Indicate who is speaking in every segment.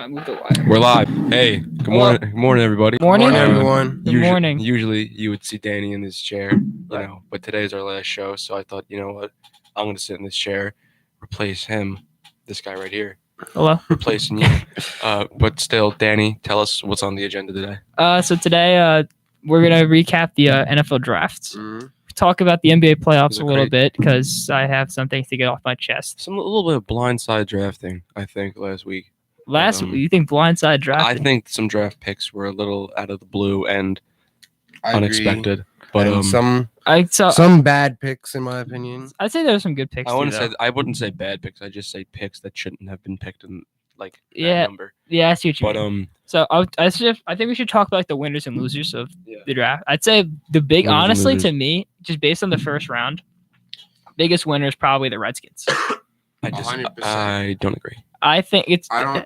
Speaker 1: Move the wire.
Speaker 2: We're live. Hey, good morning. Good morning, everybody.
Speaker 1: Morning,
Speaker 3: everyone.
Speaker 1: Good morning.
Speaker 2: Usually, you would see Danny in this chair, but today's our last show, so I thought, you know what? I'm going to sit in this chair, replace him, this guy right here.
Speaker 1: Hello.
Speaker 2: Replacing you. But still, Danny, tell us what's on the agenda today.
Speaker 1: So today, we're gonna recap the NFL drafts.
Speaker 3: Mm-hmm.
Speaker 1: Talk about the NBA playoffs
Speaker 2: Those
Speaker 1: a
Speaker 2: are
Speaker 1: little
Speaker 2: great.
Speaker 1: bit because I have some things to get off my chest.
Speaker 2: A little bit of blindside drafting, I think, last week.
Speaker 1: You think blindside drafting?
Speaker 2: I think some draft picks were a little out of the blue and
Speaker 3: I
Speaker 2: unexpected.
Speaker 3: agree.
Speaker 2: But
Speaker 3: And some bad picks, in my opinion.
Speaker 1: I'd say there's some good picks.
Speaker 2: I wouldn't say bad picks. I just say picks that shouldn't have been picked in that number.
Speaker 1: Yeah, I see what you
Speaker 2: But
Speaker 1: mean. So I think we should talk about the winners and losers of the draft. I'd say the big,
Speaker 2: Winners and
Speaker 1: honestly,
Speaker 2: losers.
Speaker 1: to me, just based on the first round, biggest winner is probably the Redskins.
Speaker 3: 100%.
Speaker 2: I don't agree.
Speaker 1: I think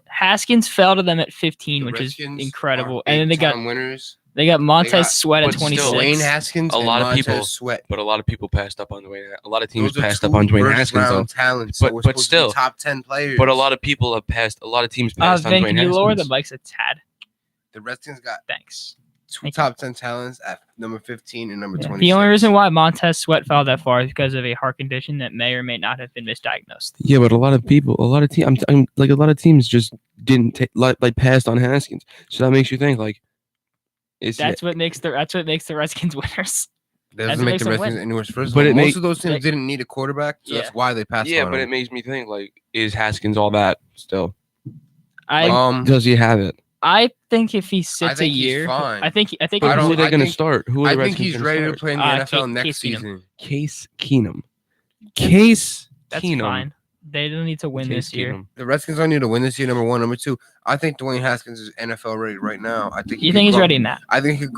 Speaker 1: Haskins fell to them at 15, which is incredible. And then they got
Speaker 3: winners.
Speaker 1: They got Montez Sweat at
Speaker 2: but still,
Speaker 1: 26.
Speaker 3: Dwayne Haskins.
Speaker 2: A lot of
Speaker 3: Montez
Speaker 2: people
Speaker 3: Sweat.
Speaker 2: But a lot of people passed up on Dwayne. A lot of teams
Speaker 3: Those are
Speaker 2: passed
Speaker 3: two
Speaker 2: up on Dwayne Haskins, though.
Speaker 3: first-round talents.
Speaker 2: But-
Speaker 3: So we're
Speaker 2: but
Speaker 3: supposed
Speaker 2: still-
Speaker 3: to be top 10 players.
Speaker 2: But a lot of people have passed. A lot of teams passed on
Speaker 1: Vin,
Speaker 2: Dwayne
Speaker 1: can
Speaker 2: Haskins.
Speaker 1: you lower the mics a tad?
Speaker 3: The Redskins got
Speaker 1: Thanks.
Speaker 3: two top 10 talents at number 15 and number 26.
Speaker 1: The only reason why Montez Sweat fell that far is because of a heart condition that may or may not have been misdiagnosed.
Speaker 2: Yeah, but a lot of teams just didn't take passed on Haskins. So that makes you think
Speaker 1: That's what makes the Redskins winners.
Speaker 3: That
Speaker 1: That's
Speaker 3: doesn't
Speaker 1: what
Speaker 3: make
Speaker 1: makes
Speaker 3: the
Speaker 1: them
Speaker 3: Redskins
Speaker 1: win.
Speaker 3: any worse. First
Speaker 2: But
Speaker 3: of all,
Speaker 2: it
Speaker 3: most of those teams didn't need a quarterback, so that's why they passed on
Speaker 2: but
Speaker 3: him.
Speaker 2: it makes me think is Haskins all that still?
Speaker 1: I
Speaker 2: Does he have it?
Speaker 1: I think if he sits
Speaker 3: I think
Speaker 1: a
Speaker 3: he's
Speaker 1: year,
Speaker 3: fine.
Speaker 1: I think
Speaker 2: But
Speaker 1: if
Speaker 2: who are
Speaker 1: he-
Speaker 2: they going to start? Who are
Speaker 3: I
Speaker 2: the
Speaker 3: think
Speaker 2: Redskins
Speaker 3: he's
Speaker 2: gonna
Speaker 3: ready to
Speaker 2: start?
Speaker 3: play in the NFL next
Speaker 1: Case Keenum.
Speaker 3: season.
Speaker 2: Case Keenum. Case
Speaker 1: that's
Speaker 2: Keenum.
Speaker 1: fine. They don't need to win
Speaker 2: Case
Speaker 1: this year.
Speaker 2: Keenum.
Speaker 3: The Redskins don't need to win this year, number one. Number two, I think Dwayne Haskins is NFL ready right now. I think
Speaker 1: You think he's ready now?
Speaker 3: I think he could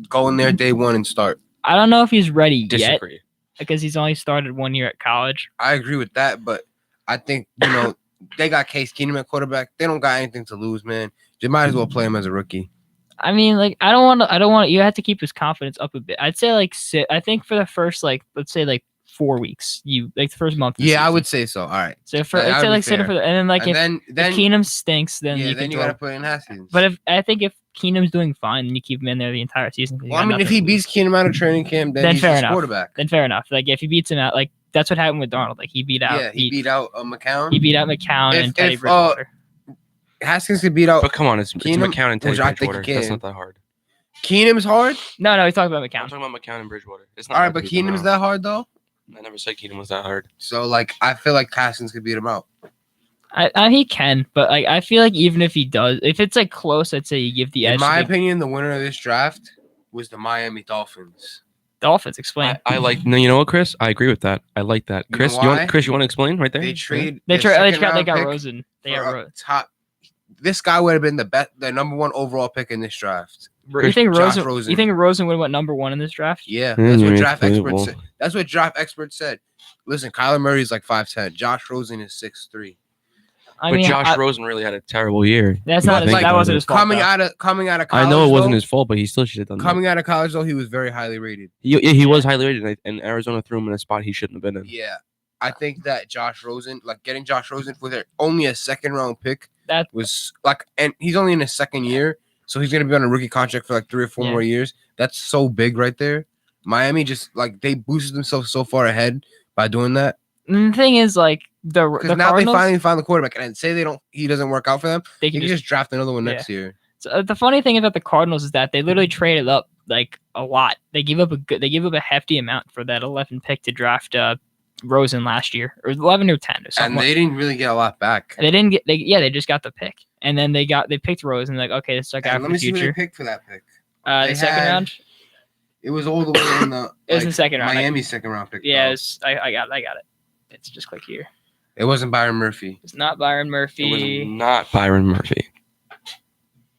Speaker 3: go in there day one and start.
Speaker 1: I don't know if he's ready yet
Speaker 2: Disagree.
Speaker 1: because he's only started 1 year at college.
Speaker 3: I agree with that, but I think they got Case Keenum at quarterback. They don't got anything to lose, man. They might as well play him as a rookie.
Speaker 1: I mean, I don't want. You have to keep his confidence up a bit. I'd say I think for the first let's say 4 weeks, the first month. Of the
Speaker 3: Yeah, I
Speaker 1: season.
Speaker 3: sit say so. All right.
Speaker 1: So
Speaker 3: That
Speaker 1: I'd
Speaker 3: would be
Speaker 1: say sit for
Speaker 3: fair.
Speaker 1: and then
Speaker 3: And
Speaker 1: if
Speaker 3: then
Speaker 1: Keenum stinks, then
Speaker 3: yeah,
Speaker 1: you
Speaker 3: then
Speaker 1: can
Speaker 3: you
Speaker 1: throw.
Speaker 3: gotta put in Haskins.
Speaker 1: But I think if Keenum's doing fine, then you keep him in there the entire season. 'cause you
Speaker 3: well, I
Speaker 1: got
Speaker 3: mean, if
Speaker 1: nothing
Speaker 3: he
Speaker 1: to
Speaker 3: beats Keenum out of training camp, then he's
Speaker 1: fair
Speaker 3: his
Speaker 1: enough.
Speaker 3: quarterback.
Speaker 1: then fair enough. If he beats him out, that's what happened with Darnold. He beat out.
Speaker 3: Yeah, he beat out McCown.
Speaker 1: He beat out McCown and Teddy Bridgewater.
Speaker 3: Haskins could beat out
Speaker 2: But come on, it's
Speaker 3: Keenum,
Speaker 2: McCown and Teddy
Speaker 3: which I think
Speaker 2: Bridgewater.
Speaker 3: he
Speaker 2: That's
Speaker 3: can.
Speaker 2: not that hard.
Speaker 3: Keenum's hard.
Speaker 1: No, he's talking about
Speaker 2: I'm
Speaker 1: McCown.
Speaker 2: talking about McCown and Bridgewater. It's not
Speaker 3: All right,
Speaker 2: hard
Speaker 3: but
Speaker 2: to beat them
Speaker 3: Keenum's
Speaker 2: out.
Speaker 3: that hard though.
Speaker 2: I never said Keenum was that hard.
Speaker 3: So I feel like Haskins could beat him out.
Speaker 1: He can, but I feel like even if he does, if it's close, I'd say you give the edge.
Speaker 3: In my
Speaker 1: to the
Speaker 3: opinion, the winner of this draft was the Miami Dolphins.
Speaker 1: Dolphins. Explain.
Speaker 2: I like. No, you know what, Chris? I agree with that. I like that.
Speaker 3: You
Speaker 2: Chris,
Speaker 3: know why?
Speaker 2: you want to explain right there?
Speaker 3: They traded.
Speaker 1: They
Speaker 3: their second round
Speaker 1: got
Speaker 3: pick
Speaker 1: Rosen. They got
Speaker 3: for a
Speaker 1: Rosen.
Speaker 3: top. This guy would have been the number one overall pick in this draft.
Speaker 1: You think
Speaker 3: Josh
Speaker 1: Rosen?
Speaker 3: Rosen.
Speaker 1: You think Rosen would have went number 1 in this draft?
Speaker 3: Yeah,
Speaker 2: Yeah,
Speaker 3: that's what
Speaker 2: yeah,
Speaker 3: draft
Speaker 2: it's
Speaker 3: experts
Speaker 2: believable.
Speaker 3: said. That's what draft experts said. Listen, Kyler Murray is 5'10". Josh Rosen is 6'3".
Speaker 1: I
Speaker 2: But
Speaker 1: mean,
Speaker 2: Josh Rosen really had a terrible year.
Speaker 1: that's
Speaker 3: But
Speaker 1: not his,
Speaker 3: like,
Speaker 1: that wasn't his fault.
Speaker 3: Coming
Speaker 1: though.
Speaker 3: out of college.
Speaker 2: I know it wasn't
Speaker 3: though,
Speaker 2: his fault, but he still should have done
Speaker 3: Coming out of college though, he was very highly rated.
Speaker 2: that. He was highly rated, and Arizona threw him in a spot he shouldn't have been in.
Speaker 3: Yeah, I think that Josh Rosen, getting Josh Rosen for only a second round pick,
Speaker 1: That-
Speaker 3: was and he's only in his second year, so he's gonna be on a rookie contract for 3 or 4
Speaker 1: Yeah.
Speaker 3: more years. That's so big right there. Miami just they boosted themselves so far ahead by doing that.
Speaker 1: And the thing is, the
Speaker 3: Because now
Speaker 1: Cardinals,
Speaker 3: they finally found the quarterback, and say he doesn't work out for them,
Speaker 1: they
Speaker 3: you
Speaker 1: can
Speaker 3: can
Speaker 1: just.
Speaker 3: just draft another one next year.
Speaker 1: So, the funny thing about the Cardinals is that they literally traded up a lot. They give up a hefty amount for that 11 pick to draft Rosen last year, or 11 or 10 or something.
Speaker 3: And they didn't really get a lot back.
Speaker 1: They didn't get. They just got the pick, and then they picked Rosen. Okay, this is our guy
Speaker 3: And
Speaker 1: for
Speaker 3: let me
Speaker 1: the
Speaker 3: see who they
Speaker 1: future.
Speaker 3: picked for that pick.
Speaker 1: The
Speaker 3: they
Speaker 1: second
Speaker 3: had-
Speaker 1: round.
Speaker 3: It was all the way in the.
Speaker 1: It was the second round.
Speaker 3: Miami's second round pick.
Speaker 1: Yeah,
Speaker 3: though.
Speaker 1: I got it. It's just click here.
Speaker 3: It wasn't Byron Murphy.
Speaker 1: It's not Byron
Speaker 2: It
Speaker 1: Murphy.
Speaker 2: was not Byron Murphy.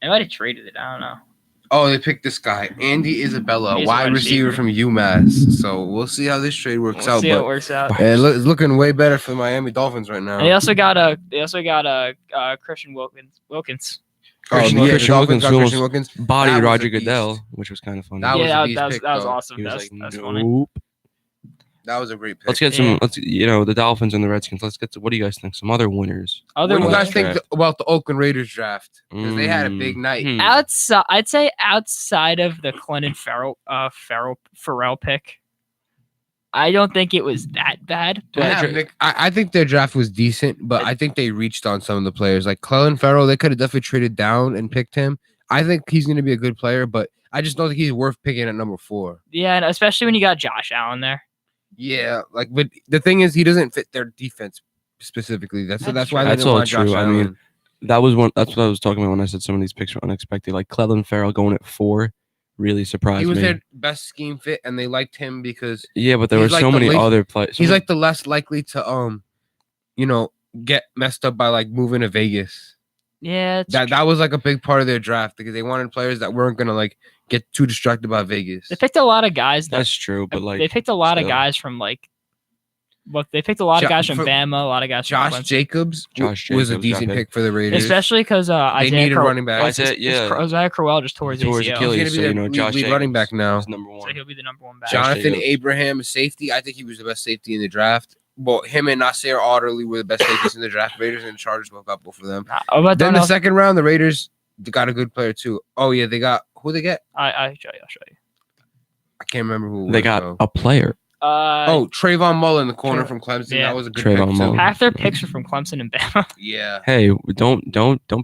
Speaker 1: I might have traded it. I don't know.
Speaker 3: Oh, they picked this guy, Andy Isabella,
Speaker 1: He's a
Speaker 3: wide
Speaker 1: wide
Speaker 3: receiver
Speaker 1: receiver.
Speaker 3: from UMass. So we'll see how this trade works
Speaker 1: We'll
Speaker 3: out.
Speaker 1: see how it
Speaker 3: But
Speaker 1: works out.
Speaker 3: it's looking way better for the Miami Dolphins right now.
Speaker 1: And they also got Christian Wilkins.
Speaker 2: Christian
Speaker 3: the
Speaker 2: Wilkins
Speaker 3: Dolphins got
Speaker 2: who
Speaker 3: Christian Wilkins.
Speaker 2: Body
Speaker 3: That was
Speaker 2: Roger
Speaker 3: a beast.
Speaker 2: Goodell, which was kind of funny.
Speaker 3: That was a
Speaker 1: Yeah,
Speaker 3: beast
Speaker 1: that was
Speaker 3: pick,
Speaker 1: that was
Speaker 3: though.
Speaker 1: awesome.
Speaker 2: He was
Speaker 1: That's
Speaker 2: like,
Speaker 1: funny.
Speaker 2: nope.
Speaker 3: That was a great pick.
Speaker 2: Let's get
Speaker 1: Yeah.
Speaker 2: some. The Dolphins and the Redskins. Let's get to. What do you guys think? Some other winners.
Speaker 3: What do you
Speaker 1: Otherwise,
Speaker 3: guys think about the Oakland Raiders draft? Because they had a big night.
Speaker 1: outside, I'd say outside of the Clinton Farrell pick, I don't think it was that bad. But
Speaker 3: I think their draft was decent, but I think they reached on some of the players. Like Clelin Ferrell, they could have definitely traded down and picked him. I think he's going to be a good player, but I just don't think he's worth picking at number 4.
Speaker 1: yeah, and especially when you got Josh Allen there.
Speaker 3: Yeah, but the thing is, he doesn't fit their defense specifically. That's why they
Speaker 2: That's
Speaker 3: didn't
Speaker 2: all
Speaker 3: want
Speaker 2: true.
Speaker 3: Josh
Speaker 2: I
Speaker 3: Allen.
Speaker 2: mean, that's what I was talking about when I said some of these picks were unexpected. Like Clelin Ferrell going at 4 really surprised
Speaker 3: he was
Speaker 2: me.
Speaker 3: their best scheme fit, and they liked him because
Speaker 2: Yeah, but there were
Speaker 3: he's like
Speaker 2: so
Speaker 3: the
Speaker 2: many
Speaker 3: least-
Speaker 2: other players.
Speaker 3: he's like the less likely to get messed up by like moving to Vegas.
Speaker 1: Yeah, it's
Speaker 3: That was like a big part of their draft because they wanted players that weren't gonna like get too distracted by Vegas.
Speaker 1: they picked a lot of guys.
Speaker 2: That's true, but like
Speaker 1: they picked a lot of
Speaker 2: still.
Speaker 1: guys from like. Look, they picked a lot of guys from Bama, a lot of guys from
Speaker 3: Josh
Speaker 1: Clemson.
Speaker 3: Jacobs
Speaker 2: Josh
Speaker 3: was a
Speaker 2: Jacobs
Speaker 3: decent
Speaker 2: got
Speaker 3: pick for the Raiders.
Speaker 1: Especially because
Speaker 3: they
Speaker 1: Isaiah
Speaker 3: needed running back.
Speaker 1: Isaiah Crowell just tore his
Speaker 2: Tore his
Speaker 1: ACL.
Speaker 2: Achilles.
Speaker 3: He's gonna be the
Speaker 2: Josh
Speaker 3: lead running
Speaker 2: Jacobs
Speaker 3: back now.
Speaker 2: is number 1.
Speaker 1: So he'll be the number 1 back.
Speaker 2: Josh
Speaker 3: Jonathan
Speaker 2: Jacobs.
Speaker 3: Abraham, safety. I think he was the best safety in the draft. Well, him and Nasir Adderley were the best safeties in the draft. Raiders and the Chargers woke up both of them. Then the second round, the Raiders got a good player too. Oh yeah, they got who they get?
Speaker 1: I'll show you.
Speaker 3: I can't remember who. it
Speaker 2: They
Speaker 3: was,
Speaker 2: got
Speaker 3: though.
Speaker 2: a player.
Speaker 3: Trayvon Mullen, the corner
Speaker 1: Tra-
Speaker 3: from Clemson.
Speaker 1: yeah.
Speaker 3: That was a good
Speaker 2: Trayvon
Speaker 3: pick
Speaker 2: Mullen.
Speaker 3: too.
Speaker 1: half their picks are from Clemson and Bama.
Speaker 3: Yeah,
Speaker 2: Hey, don't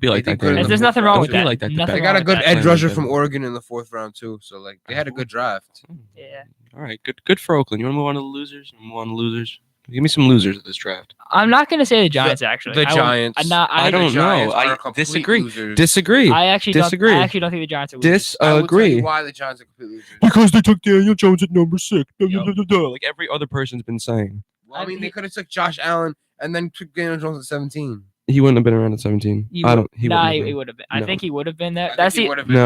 Speaker 2: be like
Speaker 3: They
Speaker 2: that.
Speaker 3: did good
Speaker 2: Dan.
Speaker 3: in
Speaker 1: There's
Speaker 3: the
Speaker 1: nothing
Speaker 3: fourth
Speaker 1: wrong
Speaker 3: round,
Speaker 1: with
Speaker 3: too.
Speaker 1: that.
Speaker 2: like that.
Speaker 1: Nothing
Speaker 3: They
Speaker 1: wrong
Speaker 3: got a
Speaker 1: with
Speaker 3: good
Speaker 1: that.
Speaker 3: edge
Speaker 2: Playing
Speaker 3: rusher
Speaker 2: like
Speaker 3: from
Speaker 2: that.
Speaker 3: Oregon in the 4th round too. So like they had a good draft.
Speaker 1: Yeah.
Speaker 2: All right, good for Oakland. You want to move on to the losers? Give me some losers of this draft.
Speaker 1: I'm not gonna say the Giants actually.
Speaker 3: The Giants.
Speaker 2: I don't know. I disagree. Disagree.
Speaker 1: I actually
Speaker 2: Disagree.
Speaker 1: Don't. I actually don't think the Giants are losers.
Speaker 3: I will tell you
Speaker 2: Disagree.
Speaker 3: why the Giants are complete losers.
Speaker 2: Because they took Daniel Jones at number 6.
Speaker 3: Yep.
Speaker 2: Like every other person's been saying.
Speaker 3: Well, I mean, they could have took Josh Allen and then took Daniel Jones at 17.
Speaker 2: He wouldn't have been around at 17.
Speaker 1: He
Speaker 2: I don't. He
Speaker 1: nah,
Speaker 2: wouldn't.
Speaker 1: he would have been. I
Speaker 2: No.
Speaker 1: think he would have been there.
Speaker 3: I think
Speaker 1: That's
Speaker 3: he
Speaker 1: the.
Speaker 3: would have been
Speaker 2: No.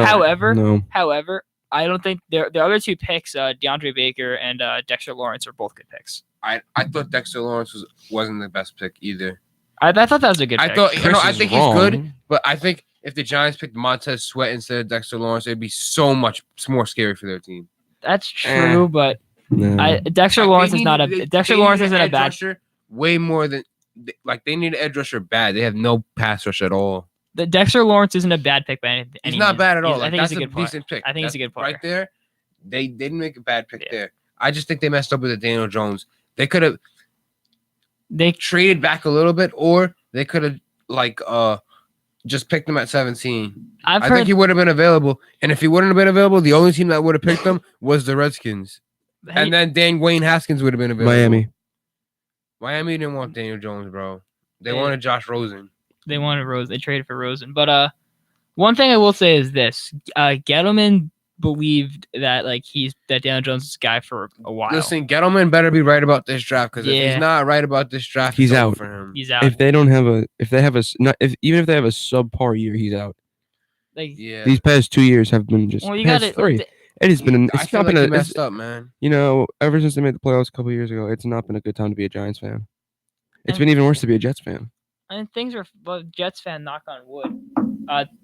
Speaker 3: better.
Speaker 1: However, I don't think the other 2 picks, DeAndre Baker and Dexter Lawrence, are both good picks.
Speaker 3: I thought Dexter Lawrence wasn't the best pick either.
Speaker 1: I thought that was a good.
Speaker 3: I
Speaker 1: pick.
Speaker 3: thought
Speaker 2: Chris
Speaker 3: I
Speaker 2: is
Speaker 3: think
Speaker 2: wrong.
Speaker 3: he's good, but I think if the Giants picked Montez Sweat instead of Dexter Lawrence, it'd be so much more scary for their team.
Speaker 1: That's true, but
Speaker 2: No.
Speaker 1: Dexter Lawrence is not a. Dexter Lawrence isn't a bad.
Speaker 3: rusher way more than like they need an edge rusher bad. They have no pass rush at all.
Speaker 1: The Dexter Lawrence isn't a bad pick by anything.
Speaker 3: He's not bad at all.
Speaker 1: I
Speaker 3: Like,
Speaker 1: think
Speaker 3: that's
Speaker 1: he's a good player.
Speaker 3: decent pick.
Speaker 1: I think he's a good player.
Speaker 3: Right there, they didn't make a bad pick
Speaker 1: Yeah.
Speaker 3: there. I just think they messed up with the Daniel Jones. They could have
Speaker 1: They
Speaker 3: traded back a little bit, or they could have just picked him at 17.
Speaker 1: I've
Speaker 3: I
Speaker 1: heard
Speaker 3: think he would have been available, and if he wouldn't have been available, the only team that would have picked him was the Redskins, and then Wayne Haskins would have been available. Miami didn't want Daniel Jones, bro. They
Speaker 1: Yeah.
Speaker 3: wanted Josh Rosen.
Speaker 1: they wanted Rose. They traded for Rosen. But one thing I will say is this: Gettleman believed that that Daniel Jones is the guy for a while.
Speaker 3: Listen, Gettleman better be right about this draft because if
Speaker 1: Yeah.
Speaker 3: he's not right about this draft,
Speaker 2: He's
Speaker 3: it's over
Speaker 2: out.
Speaker 3: for him.
Speaker 1: He's out.
Speaker 2: If they don't have a, if they have a, not if even if they have a subpar year, he's out.
Speaker 1: Like,
Speaker 3: Yeah,
Speaker 2: These past 2 years have been just
Speaker 1: well, you
Speaker 2: past
Speaker 1: got
Speaker 2: 3. It has been.
Speaker 3: I
Speaker 2: It's
Speaker 3: feel
Speaker 2: not
Speaker 3: like
Speaker 2: been
Speaker 3: he
Speaker 2: a.
Speaker 3: messed up, man.
Speaker 2: Ever since they made the playoffs a couple of years ago, it's not been a good time to be a Giants fan. It's
Speaker 1: And-
Speaker 2: been even worse to be a Jets fan.
Speaker 1: And things are, well, Jets fan, knock on wood.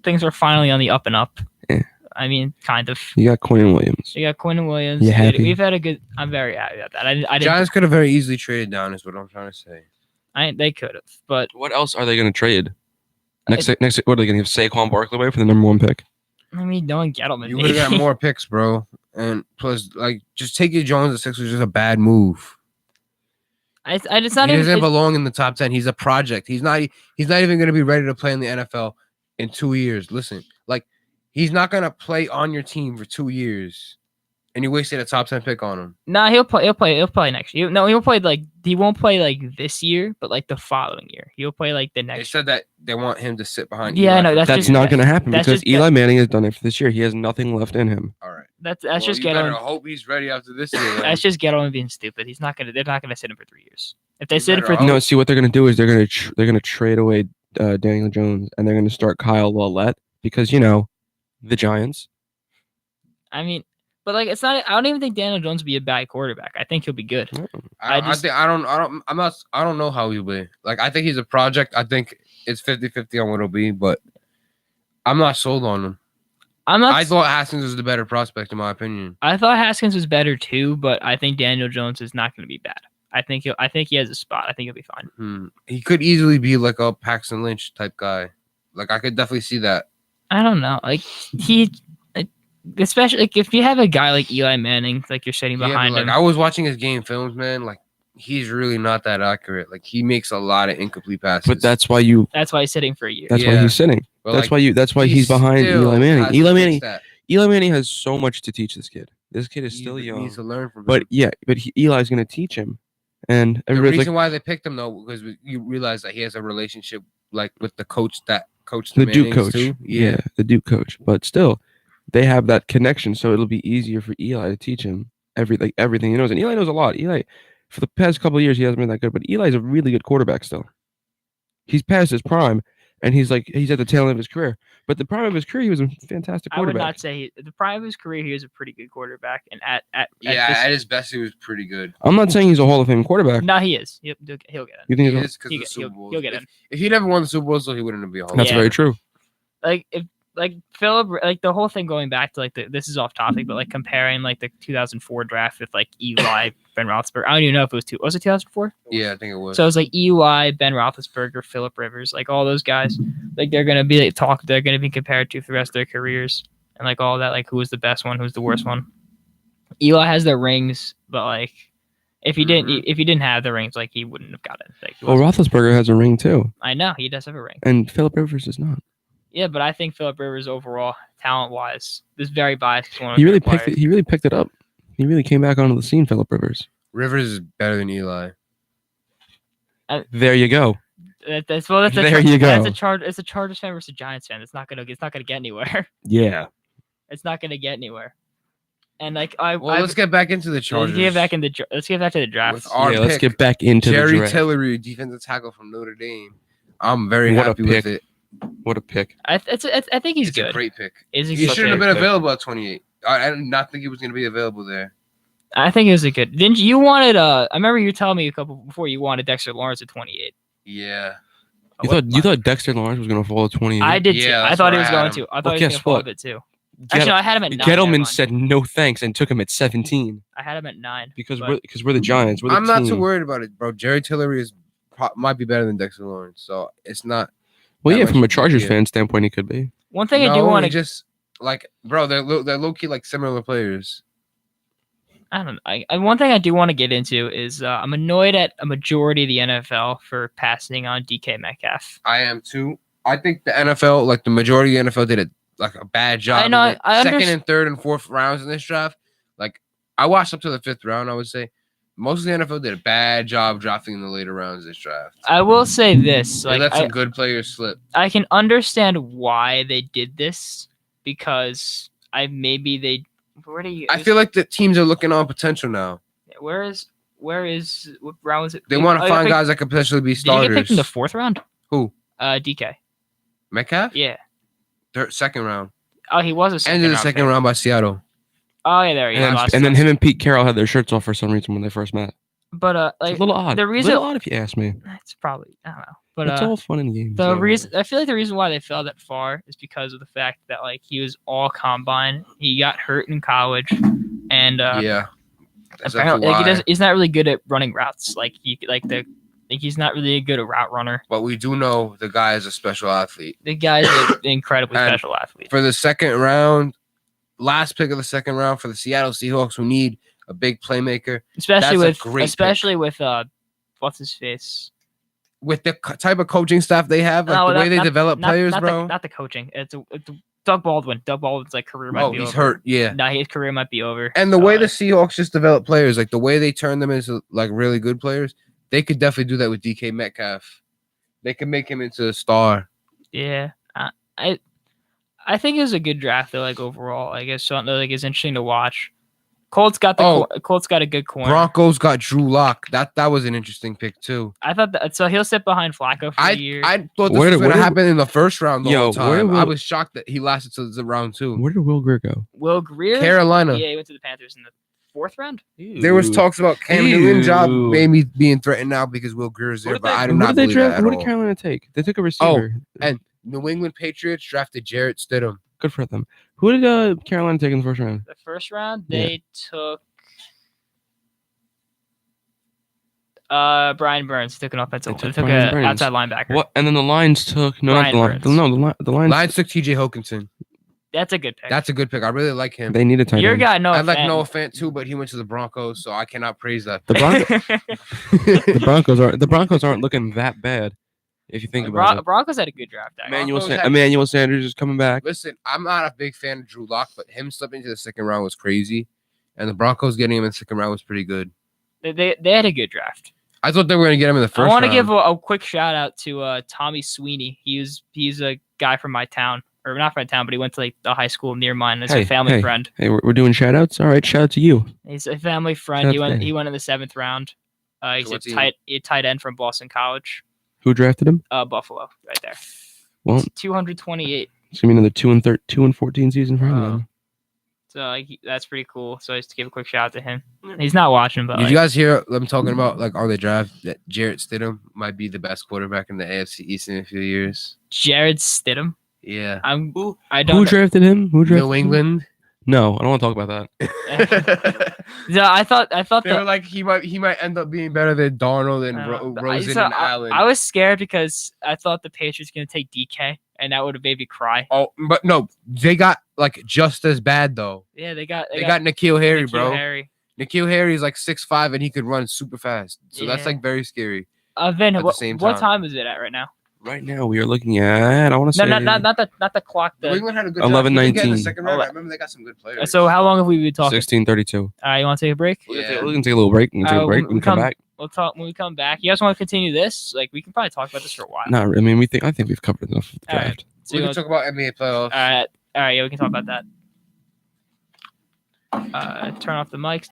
Speaker 1: Things are finally on the up and up.
Speaker 2: Yeah.
Speaker 1: I mean, kind of.
Speaker 2: You got Quinn Williams.
Speaker 1: You got Quinn Williams.
Speaker 2: You happy?
Speaker 1: We've had a good. I'm very happy about that. I didn't.
Speaker 3: Giants could have very easily traded down, is what I'm trying to say.
Speaker 1: They could have, but
Speaker 2: What else are they going to trade? Next, what are they going to give Saquon Barkley away for the number 1 pick?
Speaker 1: I mean, knowing Gettleman,
Speaker 3: You would have got more picks, bro. And plus, like, just taking Jones at 6 was just a bad move.
Speaker 1: It's not
Speaker 3: He
Speaker 1: even.
Speaker 3: doesn't belong in the top 10. He's a project. He's not even going to be ready to play in the NFL in 2 years. Listen, like, he's not going to play on your team for 2 years. And you wasted a top 10 pick on him.
Speaker 1: Nah, he'll play next year. No, he'll play he won't play this year, but the following year. He'll play the
Speaker 3: They
Speaker 1: next.
Speaker 3: said that they want him to sit behind.
Speaker 1: Yeah,
Speaker 3: Eli
Speaker 1: no,
Speaker 3: for-
Speaker 1: that's
Speaker 2: That's
Speaker 1: just-
Speaker 2: not going to happen
Speaker 1: that's
Speaker 2: because
Speaker 1: just-
Speaker 2: Eli Manning has done it for this year. He has nothing left in him.
Speaker 3: all right.
Speaker 1: That's
Speaker 3: Well,
Speaker 1: just
Speaker 3: you better
Speaker 1: Gettleman.
Speaker 3: hope he's ready after this year. then.
Speaker 1: That's just Gettleman being stupid. He's not gonna. They're not gonna sit him for 3 years. If they
Speaker 3: You
Speaker 1: sit him
Speaker 3: better
Speaker 1: for
Speaker 3: hope.
Speaker 2: No, see what they're going to do is they're going to trade away Daniel Jones and they're going to start Kyle Laulette because the Giants.
Speaker 1: I mean, but it's not. I don't even think Daniel Jones will be a bad quarterback. I think he'll be good.
Speaker 3: I
Speaker 1: just-
Speaker 3: don't know how he'll be. I think he's a project. I think it's 50-50 on what it'll be, but I'm not sold on him. I thought Haskins was the better prospect, in my opinion.
Speaker 1: I thought Haskins was better too, but I think Daniel Jones is not going to be bad. I think he has a spot. I think he'll be fine.
Speaker 3: He could easily be like a Paxton Lynch type guy. Like I could definitely see that.
Speaker 1: I don't know. Like especially like if you have a guy like Eli Manning, like you're sitting behind him.
Speaker 3: I was watching his game films, man. Like he's really not that accurate. Like he makes a lot of incomplete passes.
Speaker 2: But that's why
Speaker 1: he's sitting for a year.
Speaker 2: That's why he's sitting.
Speaker 3: But
Speaker 2: that's why he's behind Eli Manning. Eli Manning has so much to teach this kid. This kid is still young.
Speaker 3: He needs to learn from him.
Speaker 2: But Eli's going to teach him. And
Speaker 3: the reason why they picked him though, because you realize that he has a relationship like with the coach that coached the
Speaker 2: Duke coach.
Speaker 3: Too.
Speaker 2: Yeah, the Duke coach. But still, they have that connection, so it'll be easier for Eli to teach him everything he knows. And Eli knows a lot. Eli, for the past couple of years, he hasn't been that good, but Eli's a really good quarterback still. He's past his prime, and he's at the tail end of his career. But the prime of his career, he was a fantastic quarterback.
Speaker 1: I would not say the prime of his career, he was a pretty good quarterback, and at
Speaker 3: his best, he was pretty good.
Speaker 2: I'm not saying he's a Hall of Fame quarterback.
Speaker 1: No, he is. He'll get in.
Speaker 2: You think
Speaker 3: he is because of the Super Bowl?
Speaker 1: He'll get in.
Speaker 3: If he never won the Super Bowl, so he wouldn't be a Hall of Fame.
Speaker 2: That's very true.
Speaker 1: Like Philip, like the whole thing going back to this is off topic, but like comparing like the 2004 draft with like Eli, Ben Roethlisberger. I don't even know if it was it 2004?
Speaker 3: Yeah, I think it was.
Speaker 1: So it was like Eli, Ben Roethlisberger, Philip Rivers, like all those guys. Like they're gonna be they're gonna be compared to for the rest of their careers, and like all that, like who was the best one, who's the worst one. Eli has the rings, but like if he didn't have the rings, like he wouldn't have got it. Like,
Speaker 2: Roethlisberger has a ring too.
Speaker 1: I know he does have a ring,
Speaker 2: and Philip Rivers does not.
Speaker 1: Yeah, but I think Philip Rivers overall, talent-wise, is very biased.
Speaker 2: He really picked it up. He really came back onto the scene, Philip Rivers.
Speaker 3: Rivers is better than Eli.
Speaker 2: There you go.
Speaker 1: It's a Chargers fan versus a Giants fan. It's not gonna get anywhere.
Speaker 2: Yeah.
Speaker 1: It's not gonna get anywhere. And like
Speaker 3: let's get back into the Chargers.
Speaker 1: Let's get back to the draft.
Speaker 2: Let's get back into
Speaker 3: Jerry
Speaker 2: the draft.
Speaker 3: Tillery, defensive tackle from Notre Dame. I'm very happy with it.
Speaker 2: What a pick!
Speaker 1: I think he's good.
Speaker 3: It's a great pick.
Speaker 1: He
Speaker 3: shouldn't have been available at 28. I did not think he was going to be available there.
Speaker 1: I think it was a good. Didn't you wanted? I remember you telling me a couple before you wanted Dexter Lawrence at 28.
Speaker 3: Yeah.
Speaker 2: You thought Dexter Lawrence was going to fall at 28?
Speaker 1: I did too. I thought he was going to. I thought he was going to fall a bit too. Actually, no, I had him at 9.
Speaker 2: Gettleman said no thanks and took him at 17.
Speaker 1: I had him at 9
Speaker 2: because we're the Giants.
Speaker 3: I'm not too worried about it, bro. Jerry Tillery might be better than Dexter Lawrence, so it's not.
Speaker 2: Well, yeah, from a Chargers fan standpoint, he could be.
Speaker 1: One thing I do want to
Speaker 3: just like, bro, they're low key like similar players.
Speaker 1: I don't know. One thing I do want to get into is I'm annoyed at a majority of the NFL for passing on DK Metcalf.
Speaker 3: I am too. I think the NFL, like the majority of the NFL, did a bad job.
Speaker 1: I know.
Speaker 3: Second and third and fourth rounds in this draft. Like I watched up to the 5th round. I would say. Most of the NFL did a bad job drafting in the later rounds of this draft.
Speaker 1: I will say this.
Speaker 3: They let some good players slip.
Speaker 1: I can understand why they did this because I feel
Speaker 3: like the teams are looking on potential now.
Speaker 1: What round was it?
Speaker 3: They want to find guys that could potentially be starters.
Speaker 1: Did you get picked in the 4th round?
Speaker 3: Who?
Speaker 1: DK.
Speaker 3: Metcalf?
Speaker 1: Yeah.
Speaker 3: 2nd round.
Speaker 1: Oh, he was a second round.
Speaker 3: Ended the 2nd round by Seattle.
Speaker 1: Oh yeah, there he is.
Speaker 2: And then him and Pete Carroll had their shirts off for some reason when they first met.
Speaker 1: But
Speaker 2: it's a little odd. A little odd if you ask me.
Speaker 1: It's probably I don't know. But
Speaker 2: it's all fun and games.
Speaker 1: I feel like the reason why they fell that far is because of the fact that like he was all combine. He got hurt in college, and apparently he's not really good at running routes. He's not really good at route runner.
Speaker 3: But we do know the guy is a special athlete.
Speaker 1: The guy is an incredibly special athlete.
Speaker 3: For the 2nd round. Last pick of the 2nd round for the Seattle Seahawks, who need a big playmaker,
Speaker 1: especially with what's his face,
Speaker 3: with the type of coaching staff they have, the way they develop players, bro.
Speaker 1: Not the coaching. It's Doug Baldwin. Doug Baldwin's career might be over.
Speaker 3: Oh, he's hurt. Yeah.
Speaker 1: Nah, his career might be over.
Speaker 3: And the way the Seahawks just develop players, like the way they turn them into like really good players, they could definitely do that with DK Metcalf. They could make him into a star.
Speaker 1: Yeah, I think it was a good draft though. Like overall, I guess something like it's interesting to watch. Colts got a good corner.
Speaker 3: Broncos got Drew Lock. That was an interesting pick too.
Speaker 1: I thought that. So he'll sit behind Flacco for a year.
Speaker 3: I thought this was going to happen in the 1st round the whole time. I was shocked that he lasted to the round 2.
Speaker 2: Where did Will Greer go?
Speaker 1: Will Greer,
Speaker 3: Carolina.
Speaker 1: Yeah, he went to the Panthers in the 4th round.
Speaker 3: Ew. There was talks about Cam Newton's job maybe being threatened now because Will Greer is there, but I do not believe that at all.
Speaker 2: What did Carolina take? They took a receiver.
Speaker 3: And New England Patriots drafted Jarrett Stidham.
Speaker 2: Good for them. Who did Carolina take in the first round?
Speaker 1: The first round, they took Brian Burns. Took an offensive. They took an outside linebacker.
Speaker 2: What? And then the Lions took the Lions. The Lions.
Speaker 3: Lions took T.J. Hawkinson.
Speaker 1: That's a good pick.
Speaker 3: That's a good pick. I really like him.
Speaker 2: They need a tight end.
Speaker 1: Your guy, Noah.
Speaker 3: I like Noah Fant too, but he went to the Broncos, so I cannot praise that.
Speaker 2: The Broncos aren't looking that bad. If you think about it,
Speaker 1: Broncos had a good draft.
Speaker 2: Emmanuel Sanders is coming back.
Speaker 3: Listen, I'm not a big fan of Drew Lock, but him slipping to the second round was crazy, and the Broncos getting him in the second round was pretty good.
Speaker 1: They had a good draft.
Speaker 3: I thought they were going to get him in the first round.
Speaker 1: I want to give a quick shout out to Tommy Sweeney. He's a guy from my town, or not from my town, but he went to like the high school near mine. It's a family friend.
Speaker 2: Hey, we're doing shout outs. All right, shout out to you.
Speaker 1: He's a family friend. He went in the 7th round. He's a tight end from Boston College.
Speaker 2: Who drafted him?
Speaker 1: Buffalo, right there.
Speaker 2: Well,
Speaker 1: 228.
Speaker 2: It's gonna be another 2-14 season for him.
Speaker 1: So that's pretty cool. So I just to give a quick shout out to him. He's not watching, but
Speaker 3: did you guys hear them talking about like on the draft that Jarrett Stidham might be the best quarterback in the AFC East in a few years?
Speaker 1: Jared Stidham.
Speaker 3: Yeah.
Speaker 2: Who drafted him?
Speaker 3: New England.
Speaker 2: No, I don't want to talk about
Speaker 1: that. Yeah, I thought
Speaker 3: they were like he might end up being better than Darnold and Rosen and Allen.
Speaker 1: I was scared because I thought the Patriots were gonna take DK, and that would have made me cry.
Speaker 3: Oh, but no, they got like just as bad though.
Speaker 1: Yeah, they got
Speaker 3: N'Keal Harry, bro.
Speaker 1: N'Keal
Speaker 3: Harry is like 6'5" and he could run super fast. So that's like very scary.
Speaker 1: Vin, what time is it at right now?
Speaker 2: Right now we are looking at not
Speaker 1: the clock.
Speaker 3: New England had a good
Speaker 2: 11:19.
Speaker 3: The second round. I remember they got some good players.
Speaker 1: So how long have we been talking?
Speaker 2: 16:32.
Speaker 1: All right, you want to take a break?
Speaker 2: Yeah. We can take a little break. We can come back.
Speaker 1: We'll talk when we come back. You guys want to continue this? Like we can probably talk about this for a while.
Speaker 2: No, I mean I think we've covered enough of the draft.
Speaker 1: Right. So
Speaker 3: we can talk about NBA playoffs.
Speaker 1: All right, yeah, we can talk about that. Turn off the mics.